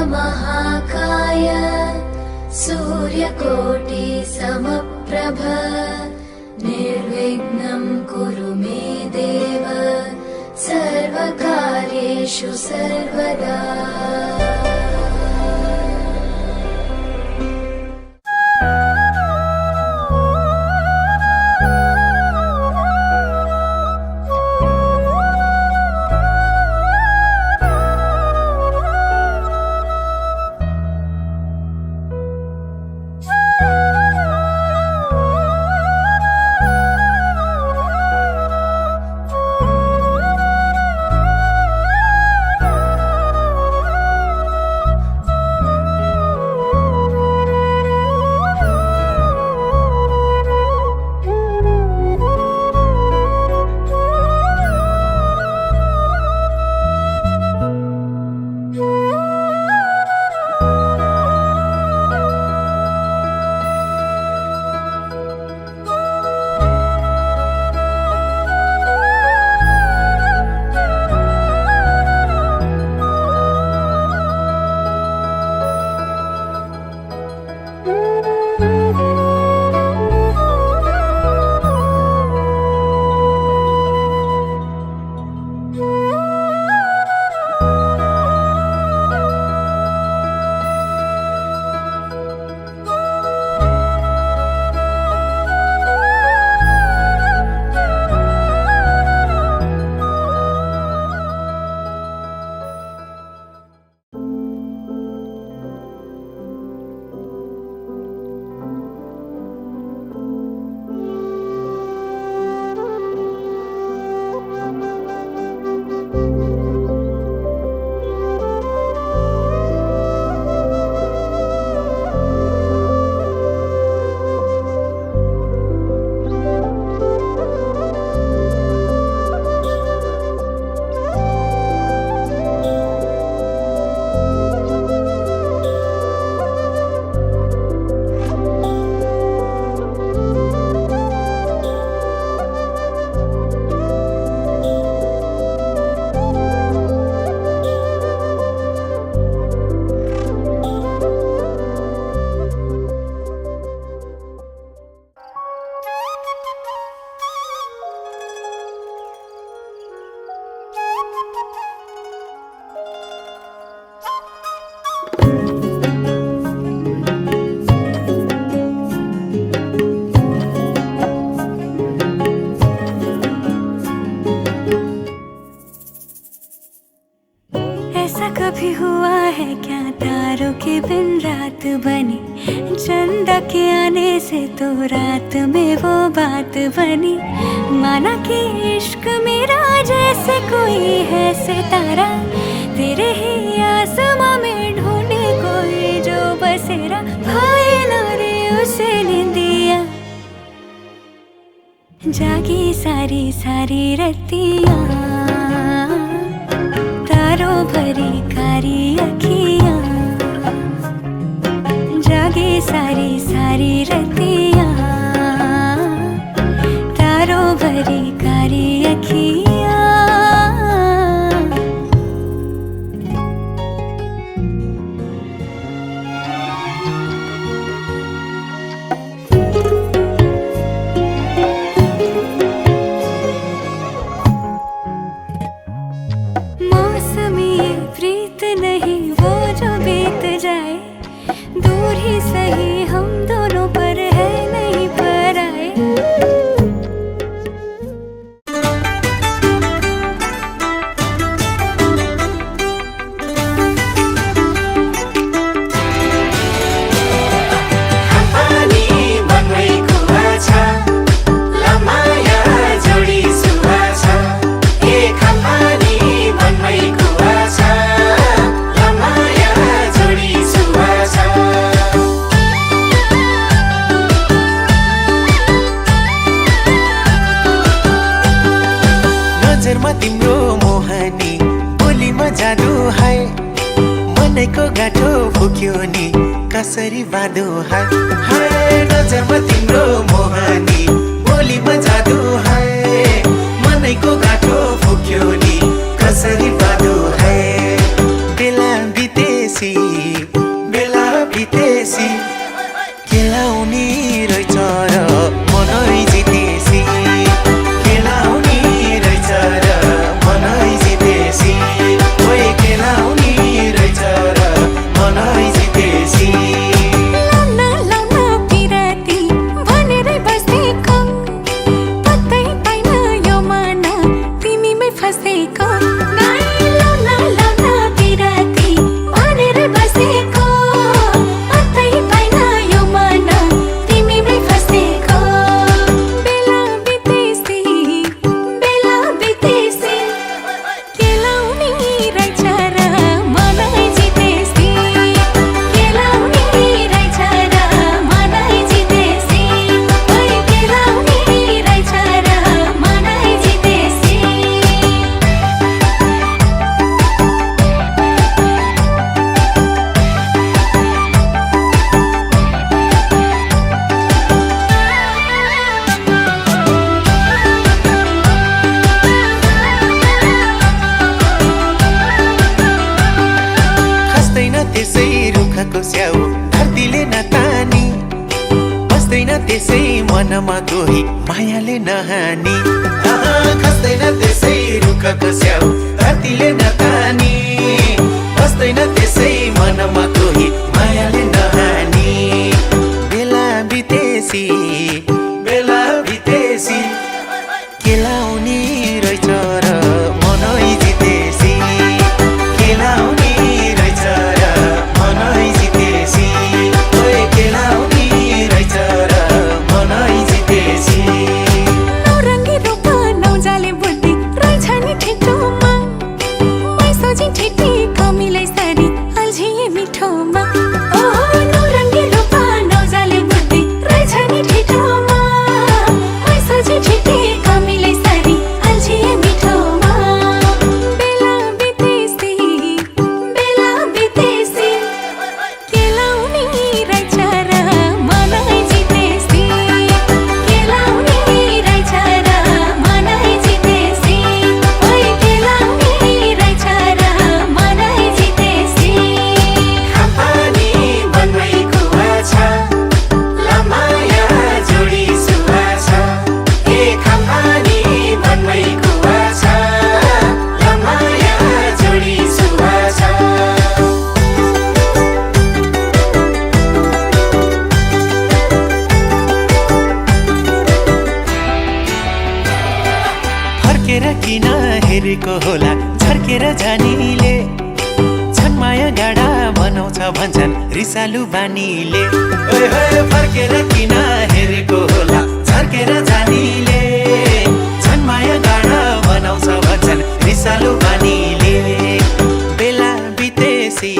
महाकाय सूर्यकोटि समप्रभ निर्विघ्नं कुरु मे देव सर्वकार्येषु सर्वदा। कभी हुआ है क्या तारों के बिन रात बनी, चंदा के आने से तो रात में वो बात बनी। माना कि इश्क मेरा जैसे कोई है सितारा, तेरे ही आसमां में ढूंढे कोई जो बसेरा। भाई ना रे उसे निंदिया, जागी सारी सारी रतियां, तारों भरी कारी अखियां, जागे सारी सारी रतियां, तारों भरी कारी अखियां। सही हम दोनों पर है नहीं पर आए। तिम्रो मोहनी बोलीमा जादु है, मनको गाठो फुक्यो नि कसरी बाँधो है। नजरमा तिम्रो मोहनी बोलीमा जादु है, मनको गाठो फुक्यो नि कसरी बाँधो है। बेला बितेसी मनमा कोही मायाले नहानी खस्दैन त्यसै रुखको स्याउ धरतीले नतानी बस्दैन त्यसै मनमा कोही मायाले नहानी बेला बितेसी केलाउने रहेछ र मनै जितेसी केलाउने रहेछ र मनै जितेसी ओए केलाउने रहेछ र मनै जितेसी नौरङ्गी रूप नौजाले बुद्धि रहेछ नि ठेटोमा मै सोझी ठेटी कमीलाई सारी अल्झिए मिठोमा ओहो नौरङ्गी रूप नौजाले बुद्धि रहेछ नि ठेटोमा मै सोझी ठेटी कमीलाई सारी अल्झिए मिठोमा बेला बितेसी केलाउने रहेछ र मनै जितेसी केलाउने रहेछ र मनै जितेसी ओए केलाउने रहेछ र मनै जितेसी खाम्पानी बनमै कुवा छ लमाया जोडी सुवा छ ए खाम्पानी बनमै कुवा छ लमाया जोडी सुवा छ फर्केर किन हेरेको होला झर्केर जानीले छन् माया गाडा बनाउँछ भन्छन् रिसालु बानीले ओए होए फर्केर किन हेरेको होला झर्केर जानीले छन् माया गाडा बनाउँछ भन्छन् रिसालु बानीले बेला बितेसी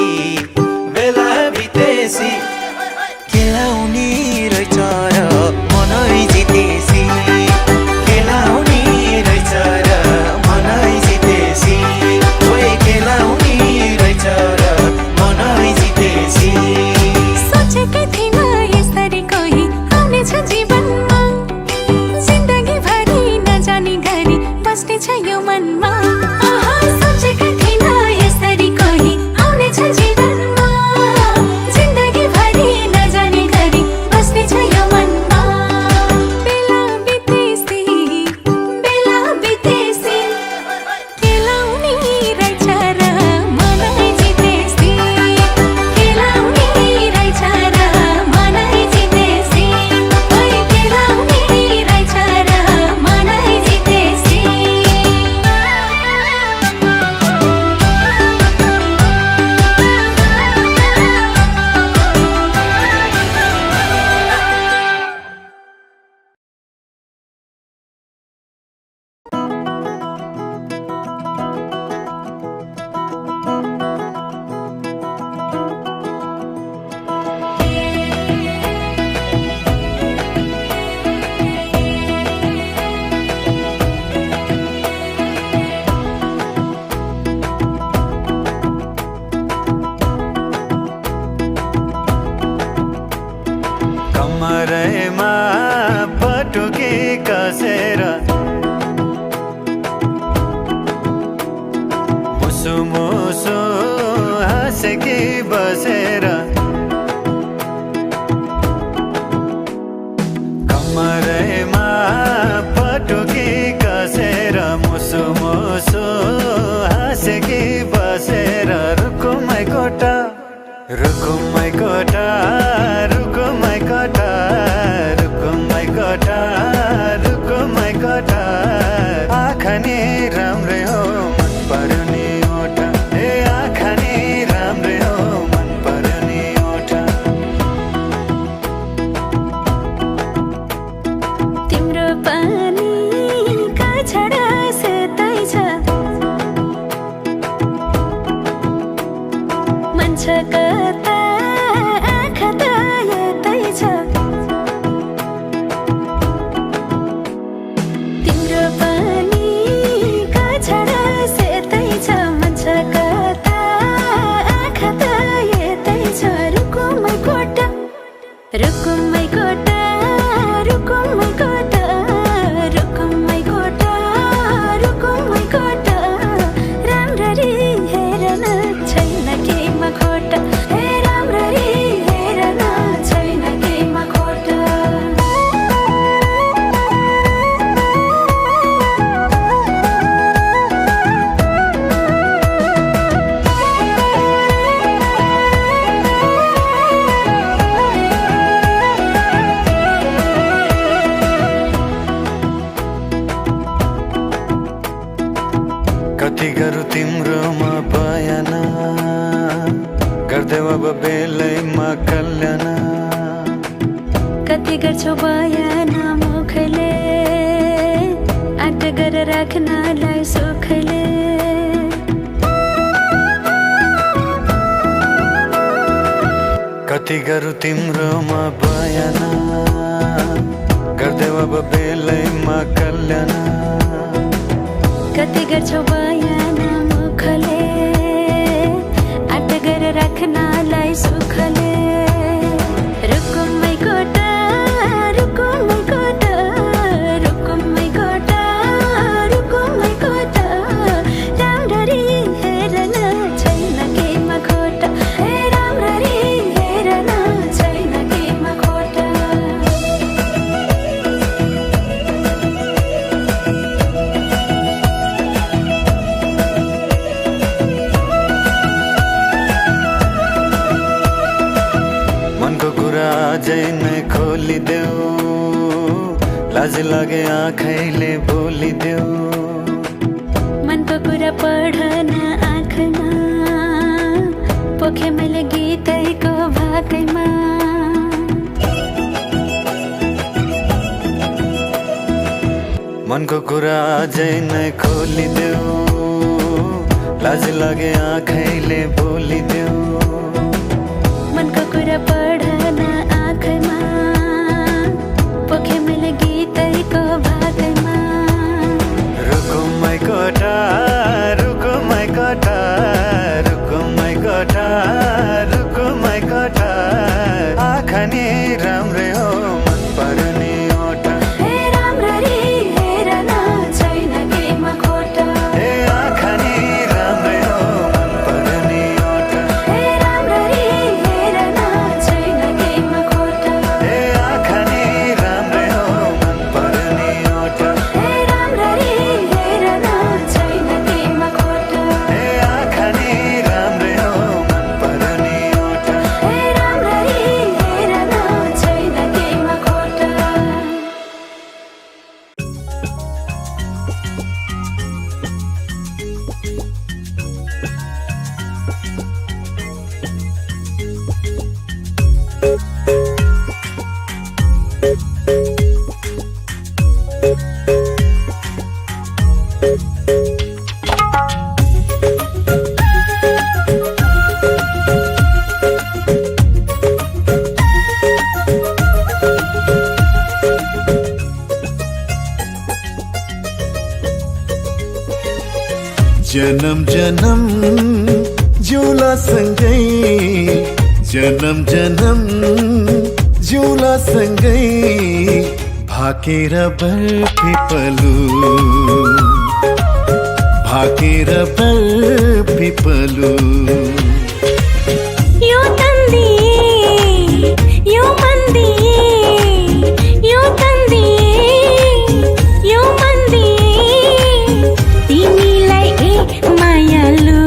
केलाउने रहेछ र मनै जितेसी केलाउने रहेछ र मनै जितेसी ओए केलाउने रहेछ र मनै जितेसी सोचेकै थिइन यसरी कोही आउनेछ जीवनमा जिन्दगी भरि नजानी गरी बस्नेछ यो मनमा आहा सोचेकै थिइन यसरी कोही आउनेछ जीवनमा जिन्दगी भरि नजानी गरी बस्नेछ यो मनमा बेला बितेसी केलाउने रहेछ र मनै जितेसी केलाउने रहेछ र मनै जितेसी ओए केलाउने रहेछ र मनै जितेसी कमरैमा पटुकी कसेर मुसु मुसु हाँसेकी बसेर कमरैमा पटुकी कसेर मुसु मुसु हाँसेकी बसेर रुकुमै कोटा आँखा नि राम्रै हो मन पर्यो नि ओठा ए आँखा नि राम्रै हो मन पर्यो नि ओठा तिम्रो पानी छडा सेतै छ मन छ कता आँखा त यतै छ तिम्रो पानी छडा सेतै छ मन छ कता आँखा त यतै छ रुकुमै कोटा रुकुमै कोटा रुकुमै कोटा रुकुमै कोटा रुकुमै कोटा राम्ररी हेर्न छैन केमा खोटा हेर गर्देऊ अब बेलैमा कल्याण कति गर्छौ बयान मुखले आँट गर राख्नलाई सुखले कति गरौँ तिम्रोमा बयान गर्देऊ अब बेलैमा कल्याण कति गर्छौ बयान मुखले आँट गर राख्नलाई सुखले रुकुमै कोटा रुकुमै कोटा रुकुमै कोटा रुकुमै कोटा राम्ररी हेर्न छैन केमा खोटा राम्ररी हेर्न छैन केमा खोटा मनको कुरा अझै नै खोलिदेऊ लाज लागे आँखैले बोलिदेऊ मनको कुरा पढ्न आँखमा पोखे मैले गीतैको भाकैमा मनको कुरा अझै नै खोलिदेऊ लाज लागे आँखैले बोलिदेऊ मनको कुरा पढ्न आँखमा पोखे मैले गीतैको भाकैमा रुकुमै कोटा रुकुमै कोटा रुकुमै कोटा रुकुमै कोटा आँखा नि राम्रै हो मन पर्ने ओठा राम्ररी हेर्न छैन केमा खोटा आँखा नि राम्रै हो मन पर्ने ओठा राम्ररी हेर्न छैन केमा खोटा आँखा नि राम्रै हो मन पर्ने ओठा राम्ररी हेर्न छैन केमा खोटा आँखा नि राम्रै हो मन पर्ने ओठा राम्ररी हेर्न छैन केमा खोटा जन्म जन्म जिउला सँगै जन्म जन्म जिउला सँगै भाकेर बर्फिपलु भाकेर बर्फिपलु यो तन्दी यो मन्दी यो तन्दी यो मन्दी तिमीलाई मायालु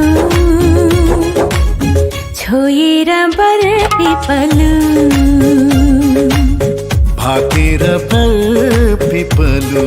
छोएर बर्फिपलु भाकेर बर्फिपलु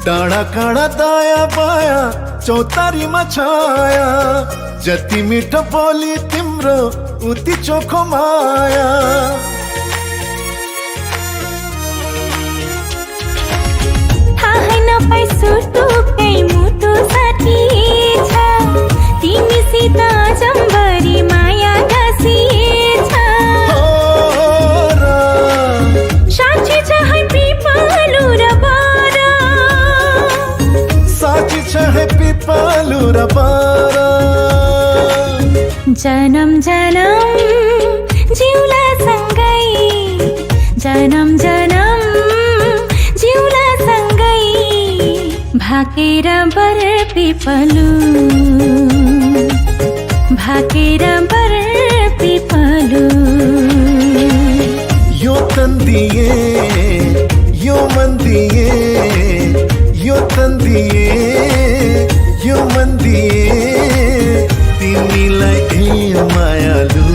डाँडा काँडा दायाँ बायाँ चौतारीमा छाया जति मिठो बोली तिम्रो उति चोखो माया थाहै नपाई सुटुकै मुटु साथी छ तिमीसित जम्बरी माया गाँसिएछ साँच्ची छ है पिपलु र बारा साँच्ची छ है पिपलु र बारा जन्म जन्म जिउला सँगै जन्म जन्म जिउला सँगै भाकेर बर पिपलु भाकेर बर पिपलु यो तन दिए यो मन दिए यो तन दिए यो मन दिए तिमीलाई ए मायालु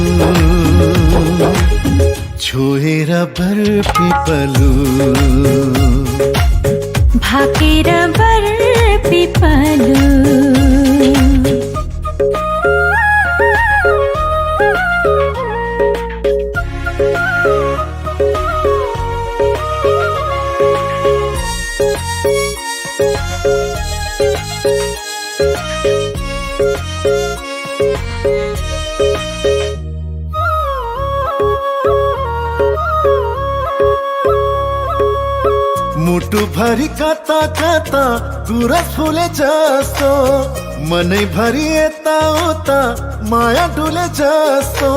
छोएर बर पिपलु भाकेर बर पिपलु मुटु भरि कता कता गुरस फुले जस्तो मनै भरि यता उता माया डुले जस्तो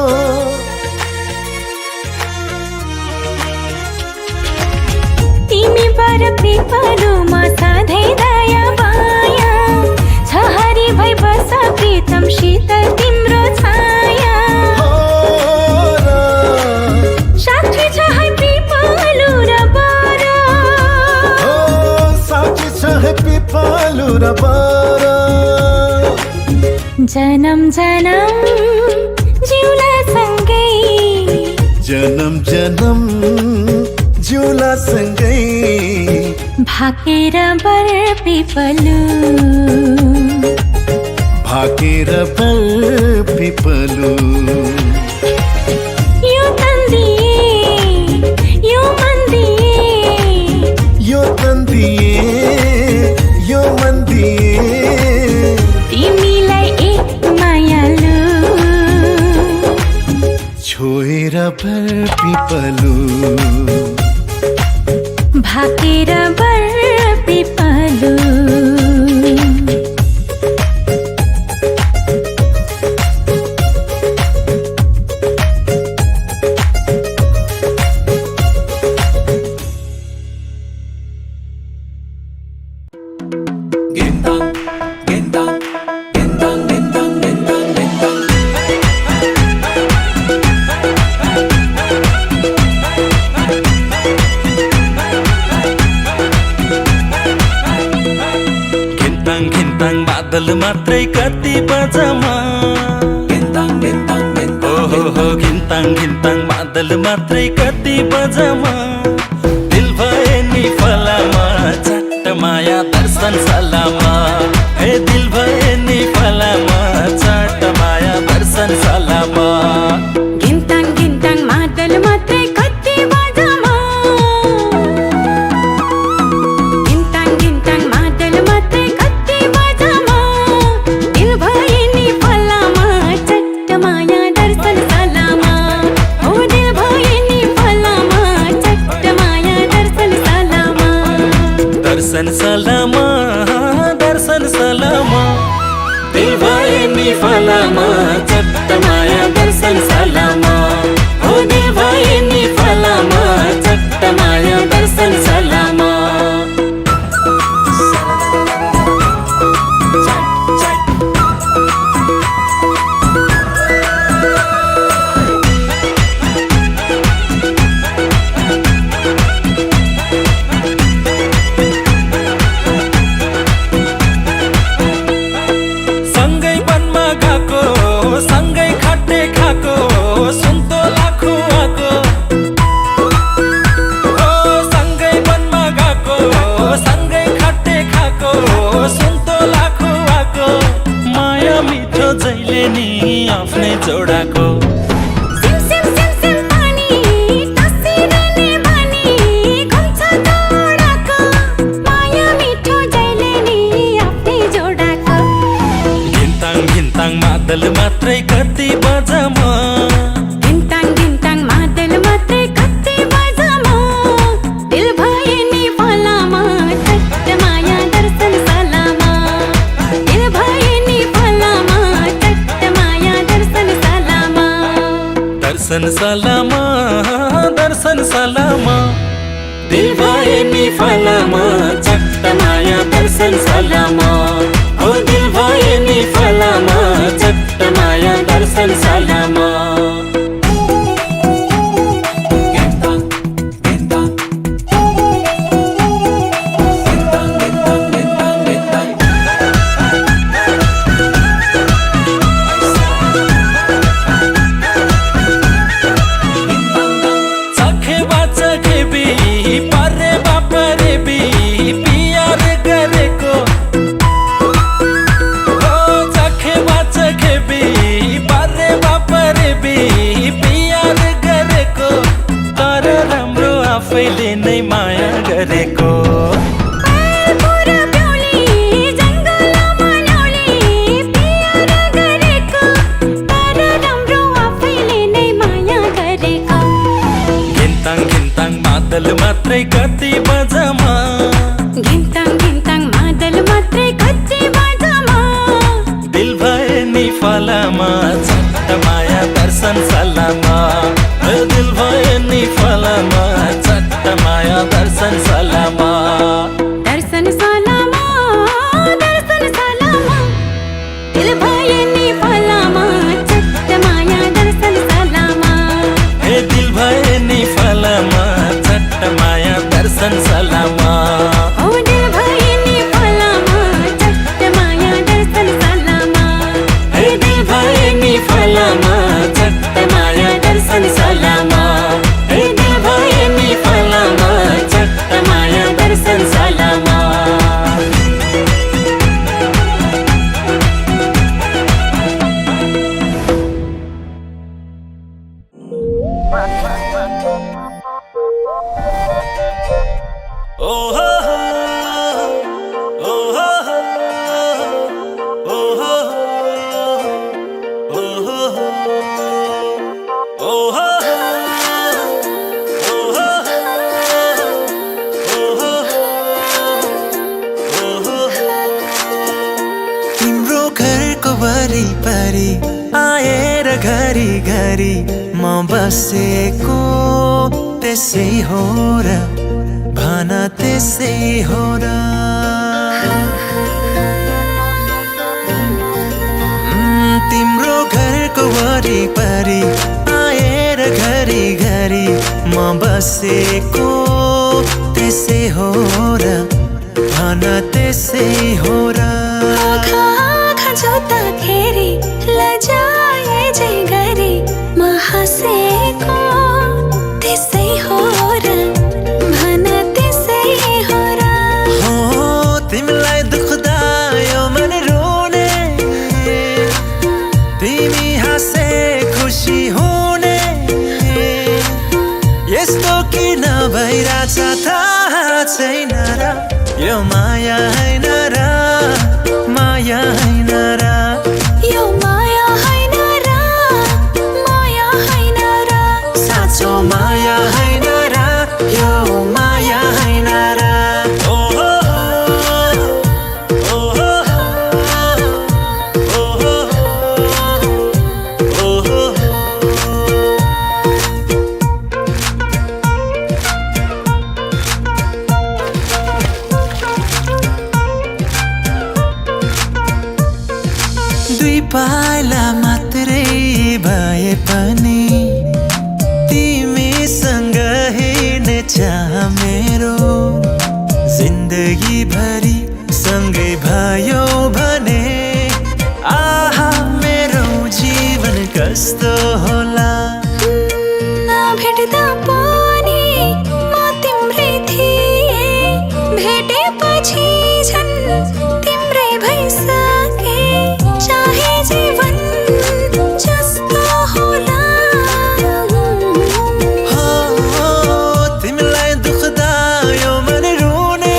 तिमी बर पिपलुमा सधैँ दया माया छ हरि भई बस प्रीतम शीतल तिम्रो छाया साक्षी छ है पिपलु र बर साक्षी छ है पिपलु र बर जनम जनम जिउला सँगै जनम जनम जिउला सँगै भाकेर बर पिपलु भाकेर बर पिपलु यो तन दिए यो मन दिए यो तन दिए यो मन दिए तिमीलाई एक मायालु छोएर बर पिपलु भाकेर बर पिपलु बादल मात्रै कति बजामा हो घिन्ताङ घिन्ताङ बादल मात्रै कति बजामा दिल भए नि फलामा चट्ट माया दर्शन सलामा हे दिल भए नि फलामा चट्ट माया दर्शन सलामा घिन्ताङ घिन्ताङ बादल मात्रै कति बजामा घिन्ताङ घिन्ताङ बादल मात्रै कति बजामा दिल भए नि फलामा चट्ट माया दर्शन सलामा हो दिल भए नि फलामा चट्ट माया दर्शन सलामा दर्शन सलामा दर्शन सलामा दिल भए नि फलामा चट्ट माया दर्शन सलामा हो दिल भए नि फलामा चट्ट माया दर्शन सलामा सँगै वनमा गएको सँगै खट्टे खाएको सुन्तोला खुवाएको सँगै वनमा गएको सँगै खट्टे खाएको सुन्तोला खुवाएको माया मिठो जहिले नि आफ्नै जोडाको सिम सिम सिम सिम पानी तसिरने बानी घुम्छ तोडाको माया मिठो जहिले नि आफ्नै जोडाको घिन्ताङ घिन्ताङ बादल मात्रै कति बजामा घिन्ताङ घिन्ताङ बादल मात्रै कति बजामा दिल भए नि फलामा चट्ट माया दर्शन सलामा दिल भए नि फलामा चट्ट माया दर्शन सलामा दर्शन सलामा दर्शन सलामा दिल भए नि फलामा चट्ट माया दर्शन दर्शन सालामा हो दिल भए नि फलामा झट्ट माया दर्शन सालामा आफैले नै माया गरेको घिन्ताङ घिन्ताङ मादल मात्रै कति बजामा घिन्ताङ घिन्ताङ मादल मात्रै कति बजामा दिल भए नि फलामा झट्ट माया दर्शन सालामा दिल भए नि फलामा झट्ट माया दर्शन सालामा दर्शन सालामा दर्शन सालामा दिल भए नि फलामा झट्ट माया दर्शन सालामा हे दिल भए नि फलामा झट्ट माया दर्शन सालामा ओ दिल भए नि फलामा झट्ट माया दर्शन सालामा हे दिल भए नि फलामा झट्ट माया दर्शन सालामा हे दिल भए नि फलामा झट्ट माया दर्शन सालामा Oh, oh, oh, oh, oh, oh, तिम्रो घरको वरिपरि आएर घरी घरी म बसेको त्यसै हो र भन त्यसै हो र तिम्रो घरको वरिपरि आएर घरी घरी म बसेको त्यसै हो र भन त्यसै हो र आँखा जोत्दाखेरि लजाए जे गरी म हाँसेको त्यसै हो र भन त्यसै हो र हो तिमीलाई दुख्दा यो मन रोने तिमी हाँसे खुसी हुने यस्तो किन भइरहेछ थाहा छैन र यो माया हैन र माया हैन र यो माया हैन र माया हैन र साँचो माया हैन र यो माया हैन र दुई पाइला मात्रै भए पनि तिमीसँग हिँड्छ मेरो जिन्दगी भरि सँगै भयो भने आहा मेरो जीवन कस्तो होला भेट्दा पनि म तिम्रै थिएँ भेटेपछि झन् तिम्रै भइसके चाहे जीवन जस्तो होला हो तिमीलाई दुख्दा यो मन रुने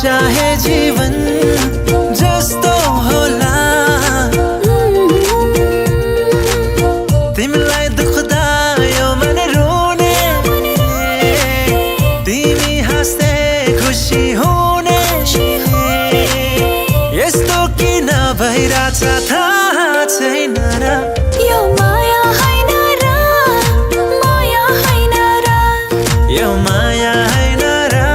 चाहे जीवन जस्तो होला तिमीलाई दुख्दा यो मन रोने तिमी हाँस्दै खुसी हुने यस्तो किन भइरहेछ थाहा छैन र यो माया हैन र माया हैन र यो माया हैन र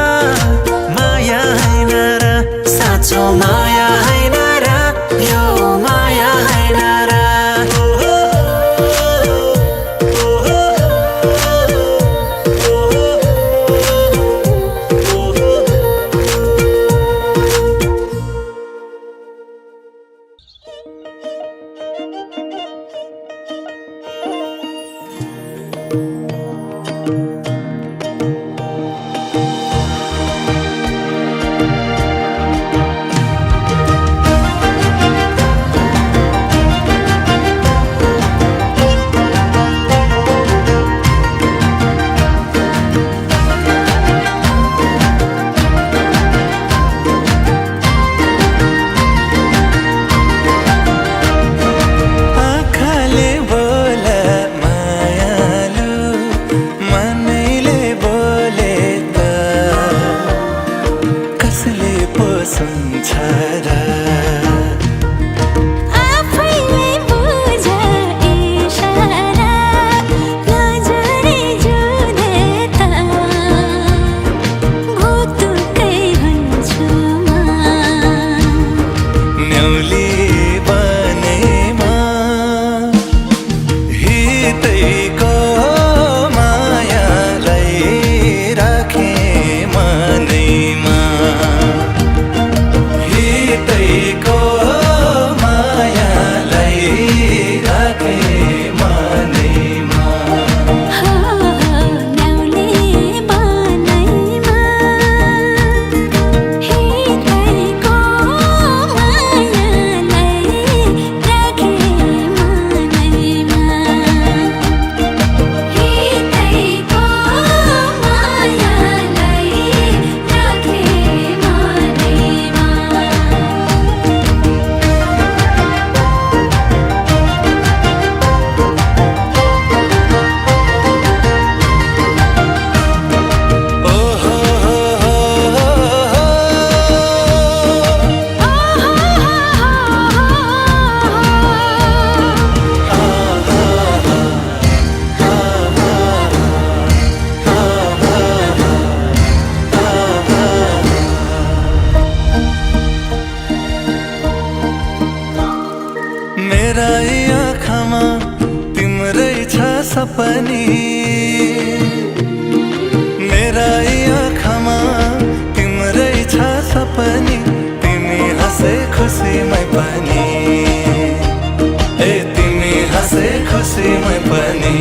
माया हैन र साँचो माया हैन र यो माया हैन र मेरा आँखामा तिम्रै छ सपनी मेरा आँखामा तिम्रै छ सपनी तिमी हाँसे खुसीमै पनि ए तिमी हाँसे खुसीमै पनि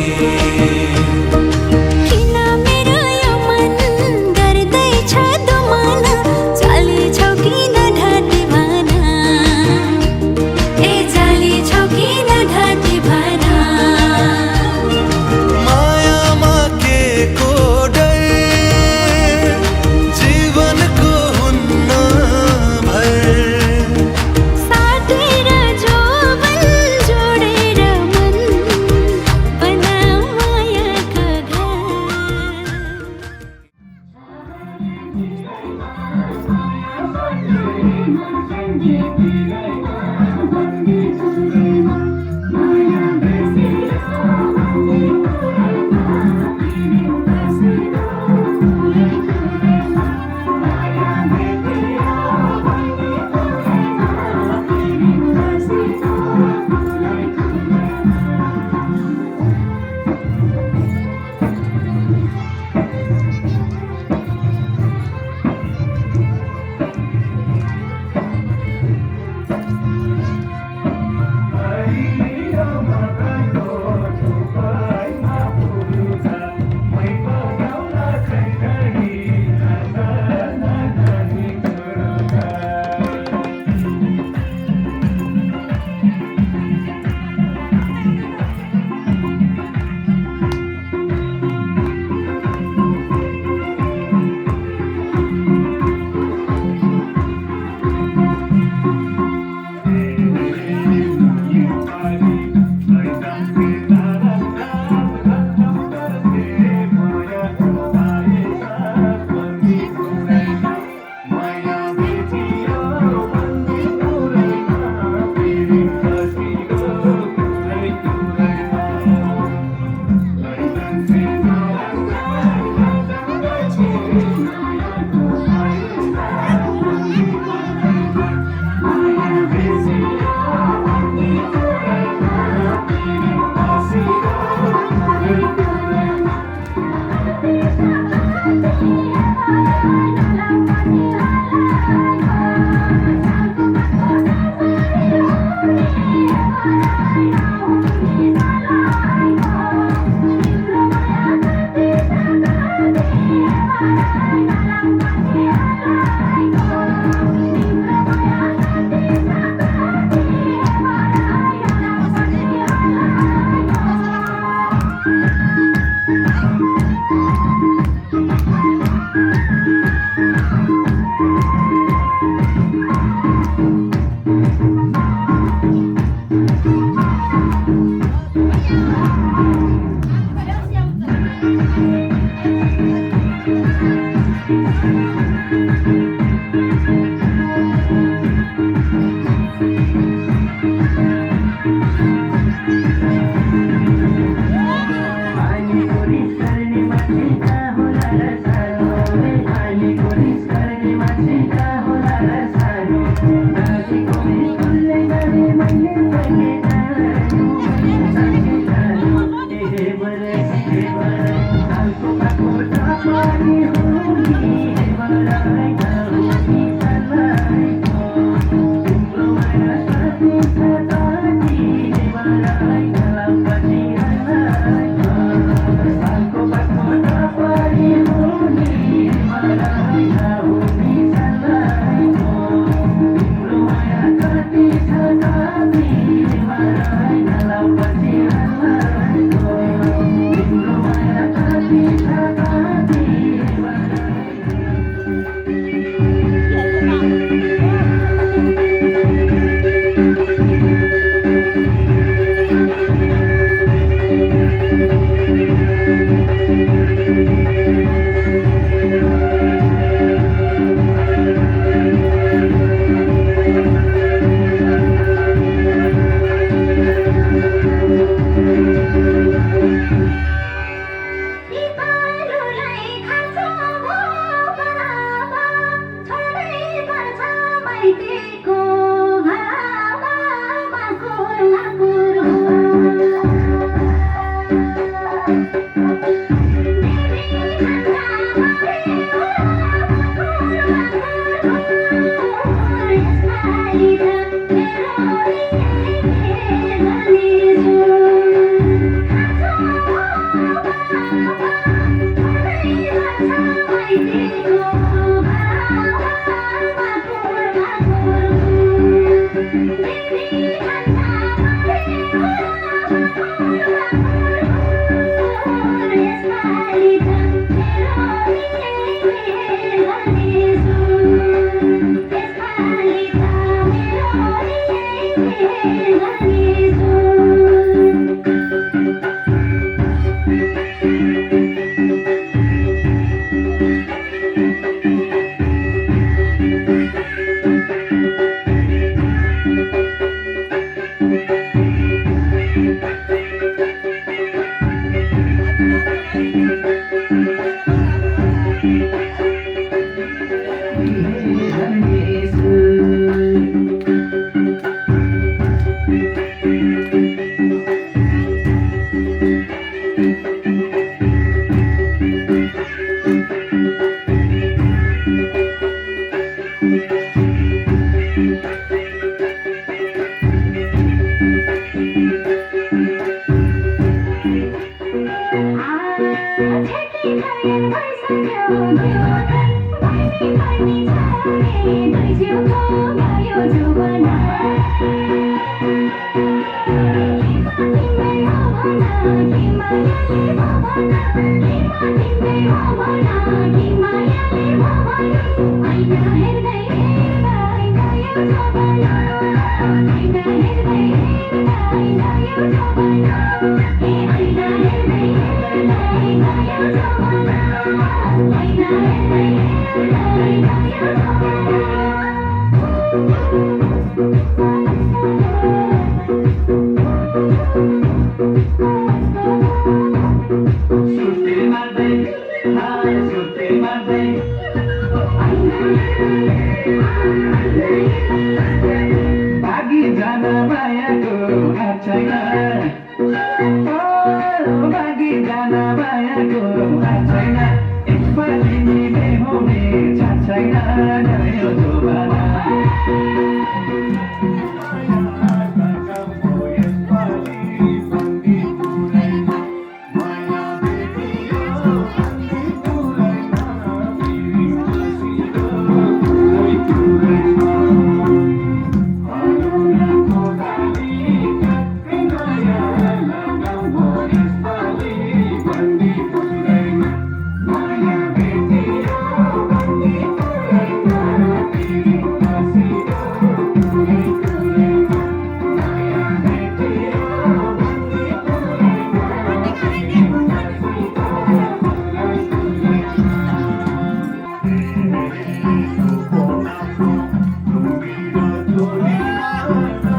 Thank you.